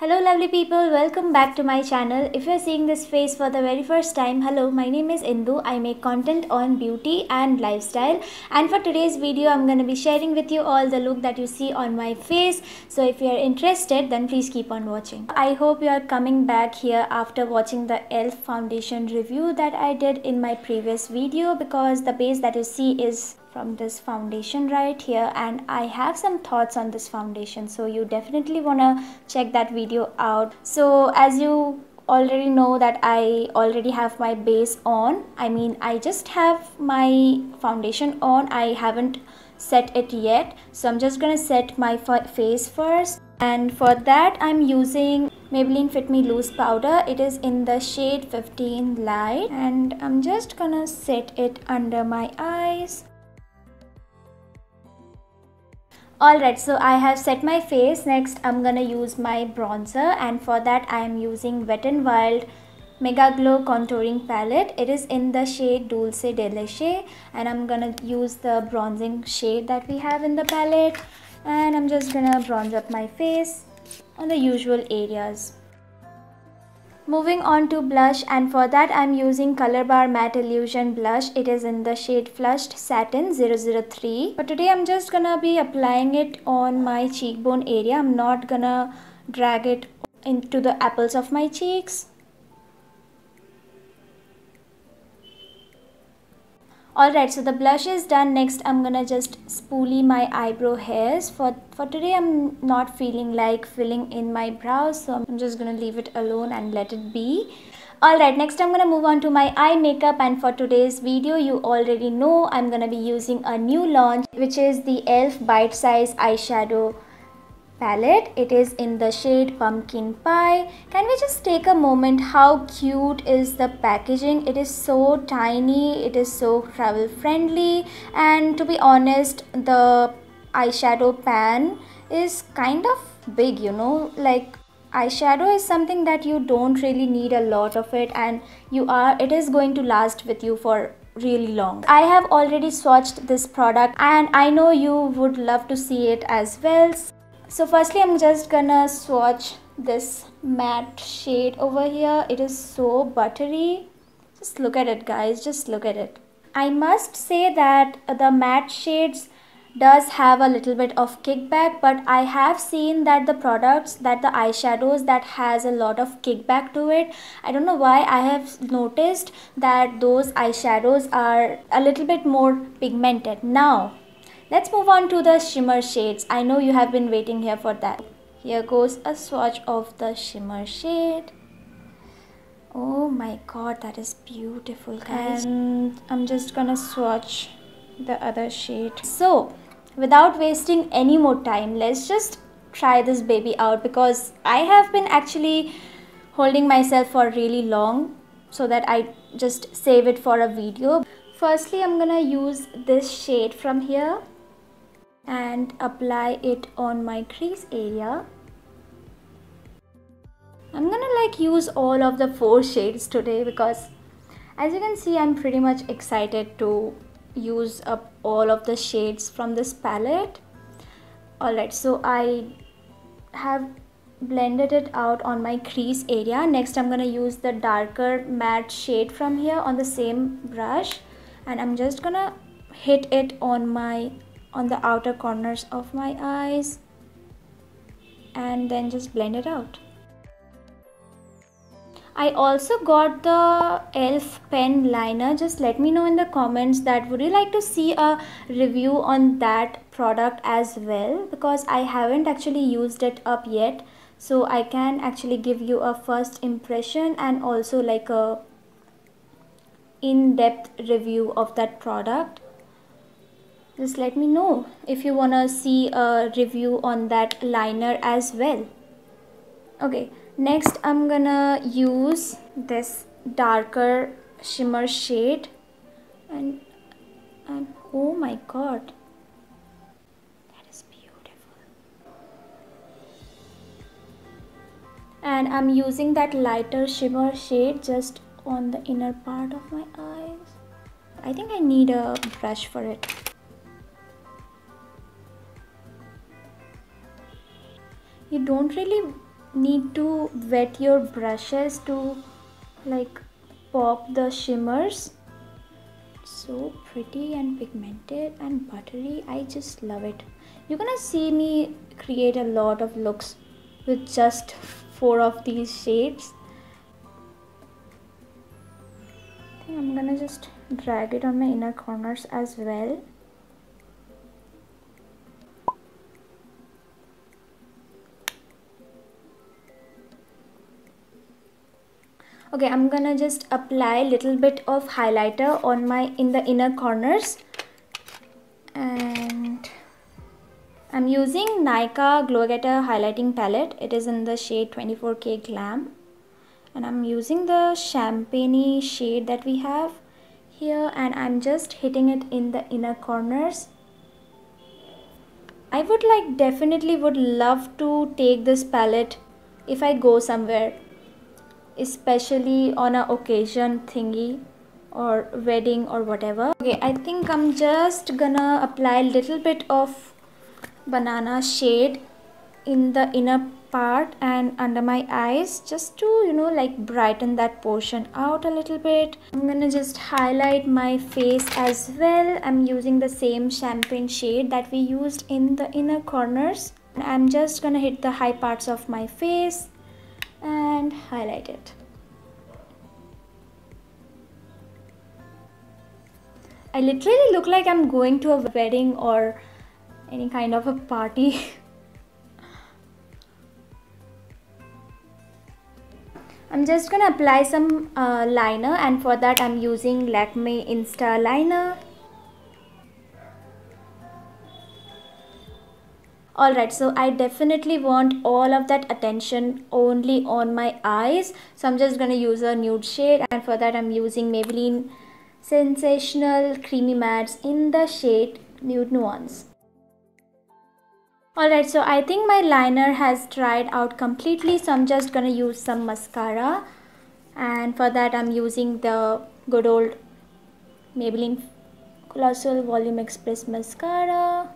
Hello lovely people, welcome back to my channel. If you're seeing this face for the very first time, hello, my name is Indu. I make content on beauty and lifestyle, and for today's video I'm going to be sharing with you all the look that you see on my face. So if you are interested, then please keep on watching. I hope you are coming back here after watching the e.l.f. foundation review that I did in my previous video, because the base that you see is from this foundation right here, and I have some thoughts on this foundation, so you definitely wanna check that video out. So as you already know that I already have my base on, I just have my foundation on. I haven't set it yet, so I'm just gonna set my face first, and for that I'm using Maybelline Fit Me Loose powder. It is in the shade 15 Light, and I'm just gonna set it under my eyes. Alright, so I have set my face. Next I'm gonna use my bronzer, and for that I am using Wet n Wild Mega Glow Contouring Palette. It is in the shade Dulche de Leche, and I'm gonna use the bronzing shade that we have in the palette, and I'm just gonna bronze up my face on the usual areas. Moving on to blush, and for that I'm using Colorbar Mattillusion blush. It is in the shade Flushed Satin 003. But today I'm just gonna be applying it on my cheekbone area. I'm not gonna drag it into the apples of my cheeks. Alright, so the blush is done. Next I'm gonna just spoolie my eyebrow hairs. For today I'm not feeling like filling in my brows, so I'm just gonna leave it alone and let it be. Alright, next I'm gonna move on to my eye makeup, and for today's video you already know I'm gonna be using a new launch, which is the e.l.f. Bite Size Eyeshadow palette. It is in the shade Pumpkin Pie. Can we just take a moment? How cute is the packaging? It is so tiny, it is so travel friendly, and to be honest, the eyeshadow pan is kind of big, you know, like eyeshadow is something that you don't really need a lot of it, and it is going to last with you for really long. I have already swatched this product, and I know you would love to see it as well. So firstly I'm just gonna swatch this matte shade over here. It is so buttery. Just look at it guys, just look at it. I must say that the matte shades does have a little bit of kickback, but I have seen that the eyeshadows that has a lot of kickback to it, I don't know why, I have noticed that those eyeshadows are a little bit more pigmented. Now let's move on to the shimmer shades. I know you have been waiting here for that. Here goes a swatch of the shimmer shade. Oh my god, that is beautiful guys. And I'm just gonna swatch the other shade. So without wasting any more time, let's just try this baby out, because I have been actually holding myself for really long so that I just save it for a video. Firstly I'm gonna use this shade from here and apply it on my crease area. I'm gonna use all of the 4 shades today, because as you can see I'm pretty much excited to use up all of the shades from this palette. Alright, so I have blended it out on my crease area. Next I'm gonna use the darker matte shade from here on the same brush, and I'm just gonna hit it on the outer corners of my eyes, and then just blend it out. I also got the e.l.f. pen liner. Just let me know in the comments that would you like to see a review on that product as well, because I haven't actually used it up yet, so I can actually give you a first impression and also like a in-depth review of that product. Just let me know if you wanna see a review on that liner as well. Okay, next I'm gonna use this darker shimmer shade, and oh my god, that is beautiful. And I'm using that lighter shimmer shade just on the inner part of my eyes. I think I need a brush for it. You don't really need to wet your brushes to like pop the shimmers. So pretty and pigmented and buttery. I just love it. You're gonna see me create a lot of looks with just 4 of these shades. I think I'm gonna just drag it on my inner corners as well. Okay, I'm gonna just apply a little bit of highlighter on in the inner corners, and I'm using Nykaa Glow Getter highlighting palette. It is in the shade 24K Glam, and I'm using the champagne shade that we have here, and I'm just hitting it in the inner corners. I would definitely would love to take this palette if I go somewhere, especially on a occasion thingy or wedding or whatever. Okay, I think I'm just gonna apply a little bit of banana shade in the inner part and under my eyes, just to brighten that portion out a little bit. I'm gonna just highlight my face as well. I'm using the same champagne shade that we used in the inner corners. I'm just gonna hit the high parts of my face and highlight it. I literally look like I'm going to a wedding or any kind of a party. I'm just gonna apply some liner, and for that I'm using Lakmé Insta liner. Alright, so I definitely want all of that attention only on my eyes, so I'm just gonna use a nude shade, and for that I'm using Maybelline Sensational Creamy Mattes in the shade Nude Nuance. Alright, so I think my liner has dried out completely, so I'm just gonna use some mascara, and for that I'm using the good old Maybelline Colossal Volume Express mascara.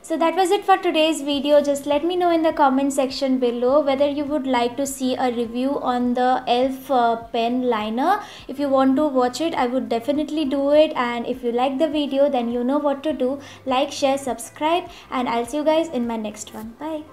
So that was it for today's video. Just let me know in the comment section below whether you would like to see a review on the e.l.f. pen liner. If you want to watch it, I would definitely do it. And if you like the video, then you know what to do. Like, share, subscribe, and I'll see you guys in my next one. Bye.